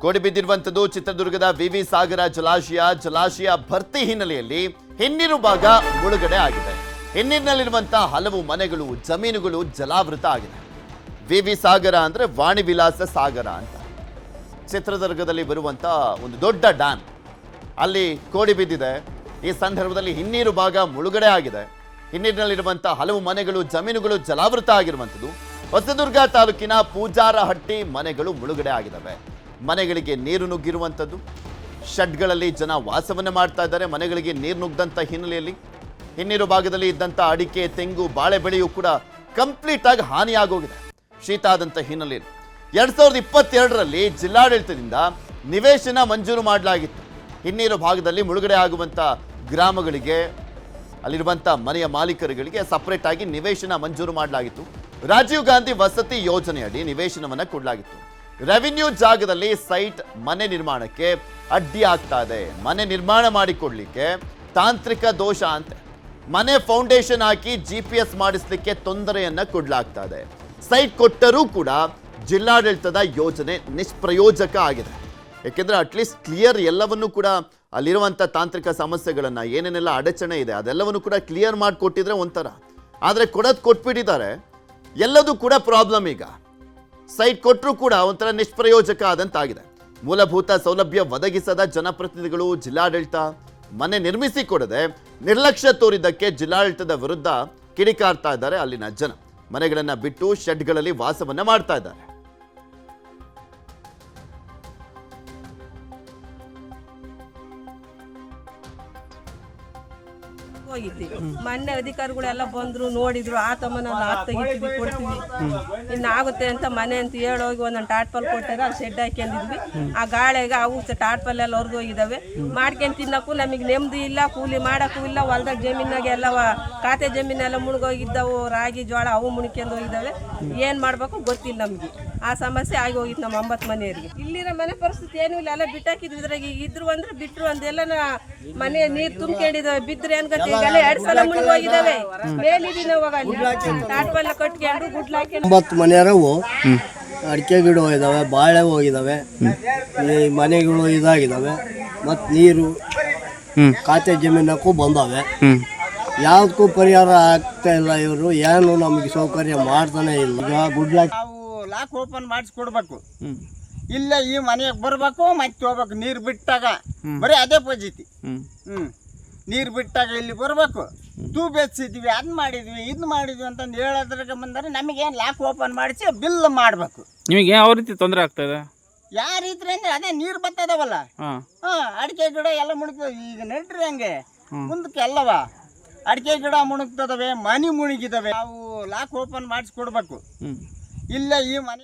ಕೋಡಿ ಬಿದ್ದಿರುವಂತದ್ದು ಚಿತ್ರದುರ್ಗದ ವಿವಿ ಸಾಗರ ಜಲಾಶಯ ಭರ್ತಿ ಹಿನ್ನೆಲೆಯಲ್ಲಿ ಹಿನ್ನೀರು ಭಾಗ ಮುಳುಗಡೆ ಆಗಿದೆ. ಹಿನ್ನೀರಿನಲ್ಲಿರುವಂತಹ ಹಲವು ಮನೆಗಳು, ಜಮೀನುಗಳು ಜಲಾವೃತ ಆಗಿದೆ. ವಿವಿ ಸಾಗರ ಅಂದ್ರೆ ವಾಣಿ ವಿಲಾಸ ಸಾಗರ ಅಂತ ಚಿತ್ರದುರ್ಗದಲ್ಲಿ ಬರುವಂತ ಒಂದು ದೊಡ್ಡ ಡ್ಯಾಮ್, ಅಲ್ಲಿ ಕೋಡಿ ಬಿದ್ದಿದೆ. ಈ ಸಂದರ್ಭದಲ್ಲಿ ಹಿನ್ನೀರು ಭಾಗ ಮುಳುಗಡೆ ಆಗಿದೆ. ಹಿನ್ನೀರಿನಲ್ಲಿರುವಂತಹ ಹಲವು ಮನೆಗಳು, ಜಮೀನುಗಳು ಜಲಾವೃತ ಆಗಿರುವಂಥದ್ದು. ಹೊಸದುರ್ಗ ತಾಲೂಕಿನ ಪೂಜಾರಹಟ್ಟಿ ಮನೆಗಳು ಮುಳುಗಡೆ ಆಗಿದ್ದಾವೆ. ಮನೆಗಳಿಗೆ ನೀರು ನುಗ್ಗಿರುವಂಥದ್ದು. ಶೆಡ್ಗಳಲ್ಲಿ ಜನ ವಾಸವನ್ನ ಮಾಡ್ತಾ ಇದ್ದಾರೆ. ಮನೆಗಳಿಗೆ ನೀರು ನುಗ್ಗದಂತ ಹಿನ್ನೆಲೆಯಲ್ಲಿ ಹಿನ್ನೀರು ಭಾಗದಲ್ಲಿ ಇದ್ದಂಥ ಅಡಿಕೆ, ತೆಂಗು, ಬಾಳೆ ಬೆಳೆಯೂ ಕೂಡ ಕಂಪ್ಲೀಟ್ ಆಗಿ ಹಾನಿಯಾಗೋಗಿದೆ. ಶೀತ ಆದಂಥ ಹಿನ್ನೆಲೆಯಲ್ಲಿ 2022ರಲ್ಲಿ ಜಿಲ್ಲಾಡಳಿತದಿಂದ ನಿವೇಶನ ಮಂಜೂರು ಮಾಡಲಾಗಿತ್ತು. ಹಿನ್ನೀರು ಭಾಗದಲ್ಲಿ ಮುಳುಗಡೆ ಆಗುವಂಥ ಗ್ರಾಮಗಳಿಗೆ, ಅಲ್ಲಿರುವಂಥ ಮನೆಯ ಮಾಲೀಕರುಗಳಿಗೆ ಸಪರೇಟ್ ಆಗಿ ನಿವೇಶನ ಮಂಜೂರು ಮಾಡಲಾಗಿತ್ತು. ರಾಜೀವ್ ಗಾಂಧಿ ವಸತಿ ಯೋಜನೆಯಡಿ ನಿವೇಶನವನ್ನು ಕೊಡಲಾಗಿತ್ತು. ರೆವಿನ್ಯೂ ಜಾಗದಲ್ಲಿ ಸೈಟ್ ಮನೆ ನಿರ್ಮಾಣಕ್ಕೆ ಅಡ್ಡಿ ಆಗ್ತಾ ಇದೆ. ಮನೆ ನಿರ್ಮಾಣ ಮಾಡಿಕೊಡ್ಲಿಕ್ಕೆ ತಾಂತ್ರಿಕ ದೋಷ ಅಂತೆ. ಮನೆ ಫೌಂಡೇಶನ್ ಹಾಕಿ GPS ಮಾಡಿಸ್ಲಿಕ್ಕೆ ತೊಂದರೆಯನ್ನ ಕೊಡಲಾಗ್ತಾ ಇದೆ. ಸೈಟ್ ಕೊಟ್ಟರೂ ಕೂಡ ಜಿಲ್ಲಾಡಳಿತದ ಯೋಜನೆ ನಿಷ್ಪ್ರಯೋಜಕ ಆಗಿದೆ. ಯಾಕೆಂದ್ರೆ ಅಟ್ಲೀಸ್ಟ್ ಕ್ಲಿಯರ್ ಎಲ್ಲವನ್ನೂ ಕೂಡ ಅಲ್ಲಿರುವಂಥ ತಾಂತ್ರಿಕ ಸಮಸ್ಯೆಗಳನ್ನು, ಏನೇನೆಲ್ಲ ಅಡಚಣೆ ಇದೆ ಅದೆಲ್ಲವನ್ನು ಕೂಡ ಕ್ಲಿಯರ್ ಮಾಡಿಕೊಟ್ಟಿದ್ರೆ ಒಂಥರ. ಆದರೆ ಕೊಟ್ಬಿಟ್ಟಿದ್ದಾರೆ, ಎಲ್ಲದೂ ಕೂಡ ಪ್ರಾಬ್ಲಮ್. ಈಗ ಸೈಟ್ ಕೊಟ್ಟರೂ ಕೂಡ ಒಂಥರ ನಿಷ್ಪ್ರಯೋಜಕ ಆದಂತಾಗಿದೆ. ಮೂಲಭೂತ ಸೌಲಭ್ಯ ಒದಗಿಸದ ಜನಪ್ರತಿನಿಧಿಗಳು, ಜಿಲ್ಲಾಡಳಿತ ಮನೆ ನಿರ್ಮಿಸಿ ಕೊಡದೆ ನಿರ್ಲಕ್ಷ್ಯ ತೋರಿದ್ದಕ್ಕೆ ಜಿಲ್ಲಾಡಳಿತದ ವಿರುದ್ಧ ಕಿಡಿಕಾರ್ತಾ ಇದ್ದಾರೆ ಅಲ್ಲಿನ ಜನ. ಮನೆಗಳನ್ನು ಬಿಟ್ಟು ಶೆಡ್ಗಳಲ್ಲಿ ವಾಸವನ್ನ ಮಾಡ್ತಾ ಇದ್ದಾರೆ. ಮೊನ್ನೆ ಅಧಿಕಾರಿಗಳೆಲ್ಲ ಬಂದ್ರು, ನೋಡಿದ್ರು, ಆ ತಮ್ಮನೆಲ್ಲ ತೆಗಿತೀವಿ, ಕೊಡ್ತೀವಿ, ಇನ್ನಾಗುತ್ತೆ ಅಂತ ಮನೆ ಅಂತ ಹೇಳೋಗಿ ಒಂದೊಂದು ಟಾಟ್ಪಲ್ ಕೊಟ್ಟಾಗ ಅಲ್ಲಿ ಶೆಡ್ ಹಾಕೊಂಡಿದ್ವಿ. ಆ ಗಾಳಿಗೆ ಅವು ಟಾಟ್ಪಲ್ ಎಲ್ಲ ಹೊರದು ಹೋಗಿದ್ದಾವೆ. ಮಾಡ್ಕೊಂಡು ತಿನ್ನಕ್ಕೂ ನಮಗೆ ನೆಮ್ಮದಿ ಇಲ್ಲ, ಕೂಲಿ ಮಾಡೋಕ್ಕೂ ಇಲ್ಲ. ಹೊಲ್ದಾಗ ಜಮೀನಾಗೆ ಎಲ್ಲ ಖಾತೆ ಜಮೀನೆಲ್ಲ ಮುಳುಗೋಗಿದ್ದಾವು. ರಾಗಿ, ಜೋಳ ಅವು ಮುಣ್ಕೊಂಡು ಹೋಗಿದ್ದಾವೆ. ಏನು ಮಾಡಬೇಕು ಗೊತ್ತಿಲ್ಲ ನಮಗೆ. ಆ ಸಮಸ್ಯೆ ಆಗಿ ಹೋಗಿತ್ತು ನಮ್ಮ 9 ಮನೆಯವರಿಗೆ. ಇಲ್ಲಿರೋ ಮನೆ ಪರಿಸ್ಥಿತಿ ಏನೂ ಇಲ್ಲ, ಎಲ್ಲ ಬಿಟ್ಟಾಕಿದ್ವಿ. ಇದ್ರಾಗ ಈಗ ಇದ್ರು ಅಂದ್ರೆ ಬಿಟ್ಟರು ಅಂದೆಲ್ಲ ಮನೆ ನೀರು ತುಂಬ್ಕೊಂಡಿದ್ದಾವೆ. ಬಿದ್ದರೆ ಏನು ಗತಿ, ಈಗೆಲ್ಲ 2 ಸಲ ಮುಳುಗಿ ಹೋಗಿದ್ದಾವೆ. ಮೇಲಿದ್ದೀವಿ ನಾವು ಟಾಟ್ಪಲ್ಲ ಕಟ್ಕೊಂಡು ಗುಡ್ಲ ಹಾಕೊಂಡು. 9 ಮನೆಯರವು ಅಡಿಕೆ ಗಿಡ ಹೋಗಿದ್ದಾವೆ, ಬಾಳೆ ಹೋಗಿದ್ದಾವೆ, ಈ ಮನೆಗಳು ಇದಾಗಿದ್ದಾವೆ. ಮತ್ತು ನೀರು ಖಾತೆ ಜಮೀನಕ್ಕೂ ಬಂದಾವೆ. ಯಾವುದಕ್ಕೂ ಪರಿಹಾರ ಆಗ್ತಾ ಇಲ್ಲ. ಇವರು ಏನು ನಮಗೆ ಸೌಕರ್ಯ ಮಾಡ್ತಾನೆ ಇಲ್ಲ. ಈಗ ಗುಡ್ಲ ನಾವು ಲಾಕ್ ಓಪನ್ ಮಾಡಿಸ್ಕೊಡ್ಬೇಕು. ಇಲ್ಲ ಈ ಮನೆಗೆ ಬರ್ಬೇಕು, ಮತ್ತೆ ಹೋಗ್ಬೇಕು. ನೀರು ಬಿಟ್ಟಾಗ ಬರೀ ಅದೇ ಪಜಿತಿ. ನೀರು ಬಿಟ್ಟಾಗ ಇಲ್ಲಿ ಬರ್ಬೇಕು. ತೂಬ್ ಎತ್ತಿದ್ವಿ, ಅದ್ ಮಾಡಿದ್ವಿ, ಇದು ಮಾಡಿದ್ವಿ ಅಂತಂದು ಹೇಳೋದ್ರಾಗ ಬಂದರೆ ನಮಗೇನು ಲಾಕ್ ಓಪನ್ ಮಾಡಿಸಿ ಬಿಲ್ ಮಾಡಬೇಕು. ನಿಮಗೆ ಯಾವ ರೀತಿ ತೊಂದರೆ ಆಗ್ತಾ ಇದೆ? ಯಾವ ರೀತಿ ಅಂದ್ರೆ ಅದೇ ನೀರು ಬರ್ತದವಲ್ಲ, ಅಡಿಕೆ ಗಿಡ ಎಲ್ಲ ಮುಳುಗ್ತದೆ. ಈಗ ನೆಟ್ರಿ ಹಂಗೆ ಮುಂದಕ್ಕೆ ಎಲ್ಲವ ಅಡಿಕೆ ಗಿಡ ಮುಳುಗ್ತದವೆ, ಮನೆ ಮುಳುಗಿದವೆ. ನಾವು ಲಾಕ್ ಓಪನ್ ಮಾಡಿಸ್ಕೊಡ್ಬೇಕು. ಇಲ್ಲ ಈ ಮನೆ